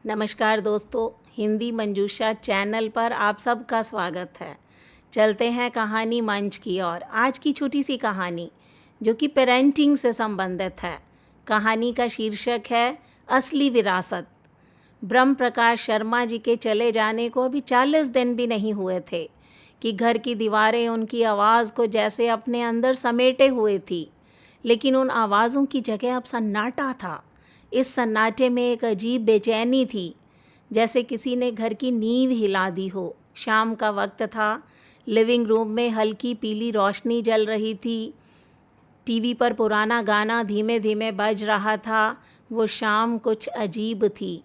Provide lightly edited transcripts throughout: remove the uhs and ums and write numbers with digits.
नमस्कार दोस्तों, हिंदी मंजूषा चैनल पर आप सबका स्वागत है। चलते हैं कहानी मंच की ओर। आज की छोटी सी कहानी जो कि पेरेंटिंग से संबंधित है। कहानी का शीर्षक है असली विरासत। ब्रह्म प्रकाश शर्मा जी के चले जाने को अभी 40 दिन भी नहीं हुए थे कि घर की दीवारें उनकी आवाज़ को जैसे अपने अंदर समेटे हुए थी, लेकिन उन आवाज़ों की जगह अब सन्नाटा था। इस सन्नाटे में एक अजीब बेचैनी थी, जैसे किसी ने घर की नींव हिला दी हो। शाम का वक्त था। लिविंग रूम में हल्की पीली रोशनी जल रही थी। टीवी पर पुराना गाना धीमे धीमे बज रहा था। वो शाम कुछ अजीब थी।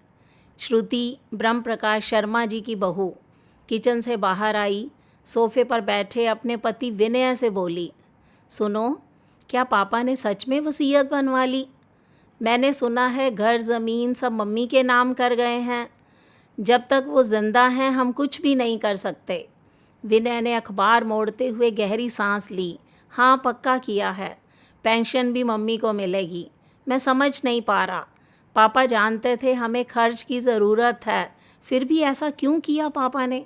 श्रुति, ब्रह्म प्रकाश शर्मा जी की बहू, किचन से बाहर आई। सोफे पर बैठे अपने पति विनय से बोली, सुनो, क्या पापा ने सच में वसीयत बनवा ली? मैंने सुना है घर ज़मीन सब मम्मी के नाम कर गए हैं। जब तक वो ज़िंदा हैं हम कुछ भी नहीं कर सकते। विनय ने अखबार मोड़ते हुए गहरी सांस ली। हाँ, पक्का किया है। पेंशन भी मम्मी को मिलेगी। मैं समझ नहीं पा रहा। पापा जानते थे हमें खर्च की ज़रूरत है, फिर भी ऐसा क्यों किया पापा ने?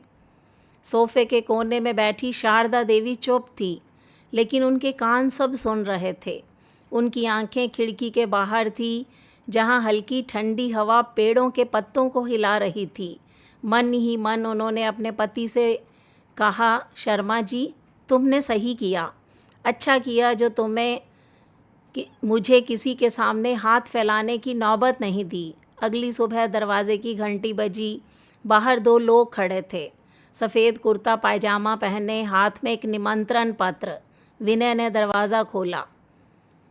सोफे के कोने में बैठी शारदा देवी चुप थी, लेकिन उनके कान सब सुन रहे थे। उनकी आंखें खिड़की के बाहर थी, जहां हल्की ठंडी हवा पेड़ों के पत्तों को हिला रही थी। मन ही मन उन्होंने अपने पति से कहा, शर्मा जी, तुमने सही किया। अच्छा किया जो तुम्हें मुझे किसी के सामने हाथ फैलाने की नौबत नहीं दी। अगली सुबह दरवाजे की घंटी बजी। बाहर 2 लोग खड़े थे, सफ़ेद कुर्ता पायजामा पहने, हाथ में एक निमंत्रण पत्र। विनय ने दरवाज़ा खोला।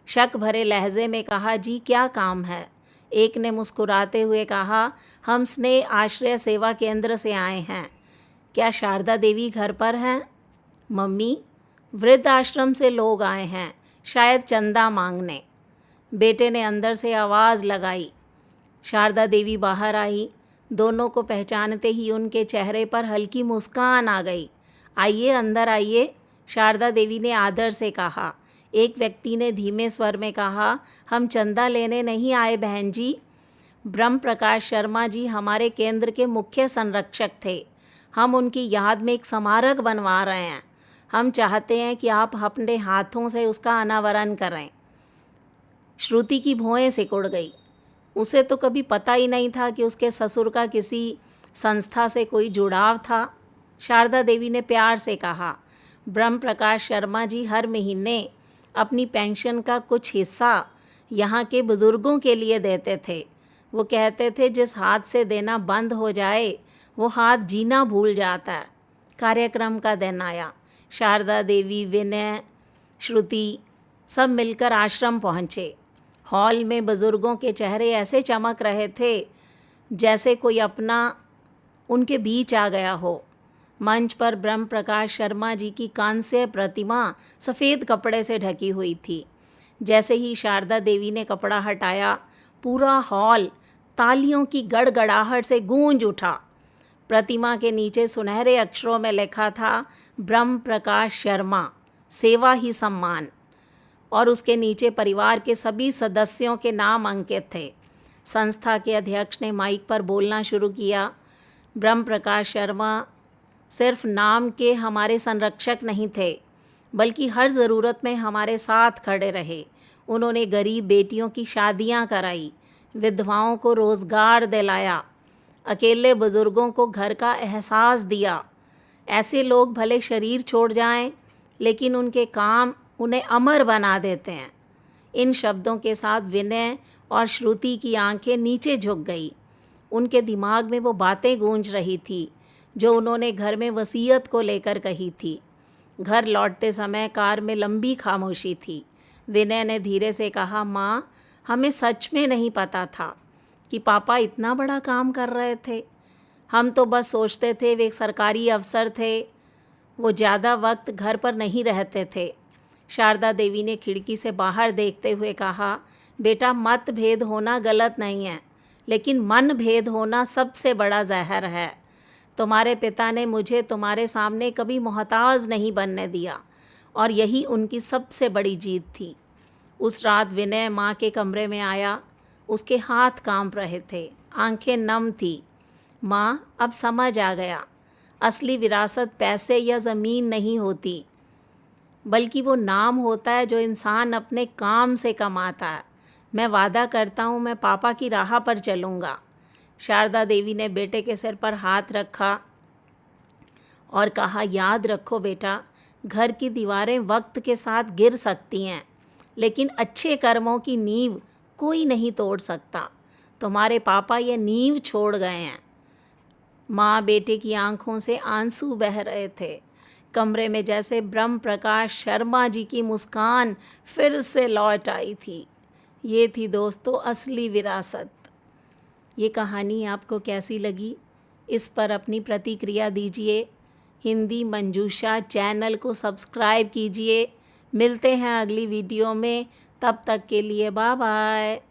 शक भरे लहजे में कहा, जी क्या काम है? एक ने मुस्कुराते हुए कहा, हम स्नेह आश्रय सेवा केंद्र से आए हैं। क्या शारदा देवी घर पर हैं? मम्मी, वृद्ध आश्रम से लोग आए हैं, शायद चंदा मांगने। बेटे ने अंदर से आवाज़ लगाई। शारदा देवी बाहर आई। दोनों को पहचानते ही उनके चेहरे पर हल्की मुस्कान आ गई। आइए, अंदर आइए, शारदा देवी ने आदर से कहा। एक व्यक्ति ने धीमे स्वर में कहा, हम चंदा लेने नहीं आए बहन जी। ब्रह्म प्रकाश शर्मा जी हमारे केंद्र के मुख्य संरक्षक थे। हम उनकी याद में एक स्मारक बनवा रहे हैं। हम चाहते हैं कि आप अपने हाथों से उसका अनावरण करें। श्रुति की भौहें सिकुड़ गई। उसे तो कभी पता ही नहीं था कि उसके ससुर का किसी संस्था से कोई जुड़ाव था। शारदा देवी ने प्यार से कहा, ब्रह्म प्रकाश शर्मा जी हर महीने अपनी पेंशन का कुछ हिस्सा यहाँ के बुज़ुर्गों के लिए देते थे। वो कहते थे जिस हाथ से देना बंद हो जाए वो हाथ जीना भूल जाता है। कार्यक्रम का दिन आया। शारदा देवी, विनय, श्रुति सब मिलकर आश्रम पहुँचे। हॉल में बुज़ुर्गों के चेहरे ऐसे चमक रहे थे जैसे कोई अपना उनके बीच आ गया हो। मंच पर ब्रह्म प्रकाश शर्मा जी की कांस्य प्रतिमा सफ़ेद कपड़े से ढकी हुई थी। जैसे ही शारदा देवी ने कपड़ा हटाया, पूरा हॉल तालियों की गड़गड़ाहट से गूंज उठा। प्रतिमा के नीचे सुनहरे अक्षरों में लिखा था, ब्रह्म प्रकाश शर्मा, सेवा ही सम्मान, और उसके नीचे परिवार के सभी सदस्यों के नाम अंकित थे। संस्था के अध्यक्ष ने माइक पर बोलना शुरू किया। ब्रह्म प्रकाश शर्मा सिर्फ नाम के हमारे संरक्षक नहीं थे, बल्कि हर ज़रूरत में हमारे साथ खड़े रहे। उन्होंने गरीब बेटियों की शादियां कराई, विधवाओं को रोज़गार दिलाया, अकेले बुज़ुर्गों को घर का एहसास दिया। ऐसे लोग भले शरीर छोड़ जाएं, लेकिन उनके काम उन्हें अमर बना देते हैं। इन शब्दों के साथ विनय और श्रुति की आंखें नीचे झुक गई। उनके दिमाग में वो बातें गूंज रही थी जो उन्होंने घर में वसीयत को लेकर कही थी। घर लौटते समय कार में लंबी खामोशी थी। विनय ने धीरे से कहा, माँ, हमें सच में नहीं पता था कि पापा इतना बड़ा काम कर रहे थे। हम तो बस सोचते थे वे एक सरकारी अफसर थे। वो ज़्यादा वक्त घर पर नहीं रहते थे। शारदा देवी ने खिड़की से बाहर देखते हुए कहा, बेटा, मतभेद होना गलत नहीं है, लेकिन मन भेद होना सबसे बड़ा जहर है। तुम्हारे पिता ने मुझे तुम्हारे सामने कभी मोहताज नहीं बनने दिया, और यही उनकी सबसे बड़ी जीत थी। उस रात विनय माँ के कमरे में आया। उसके हाथ कांप रहे थे, आंखें नम थी। माँ, अब समझ आ गया, असली विरासत पैसे या ज़मीन नहीं होती, बल्कि वो नाम होता है जो इंसान अपने काम से कमाता है। मैं वादा करता हूँ मैं पापा की राह पर चलूँगा। शारदा देवी ने बेटे के सिर पर हाथ रखा और कहा, याद रखो बेटा, घर की दीवारें वक्त के साथ गिर सकती हैं, लेकिन अच्छे कर्मों की नींव कोई नहीं तोड़ सकता। तुम्हारे पापा ये नींव छोड़ गए हैं। माँ बेटे की आंखों से आंसू बह रहे थे। कमरे में जैसे ब्रह्म प्रकाश शर्मा जी की मुस्कान फिर से लौट आई थी। ये थी दोस्तों असली विरासत। ये कहानी आपको कैसी लगी? इस पर अपनी प्रतिक्रिया दीजिए। हिंदी मंजूषा चैनल को सब्सक्राइब कीजिए। मिलते हैं अगली वीडियो में, तब तक के लिए बाय बाय।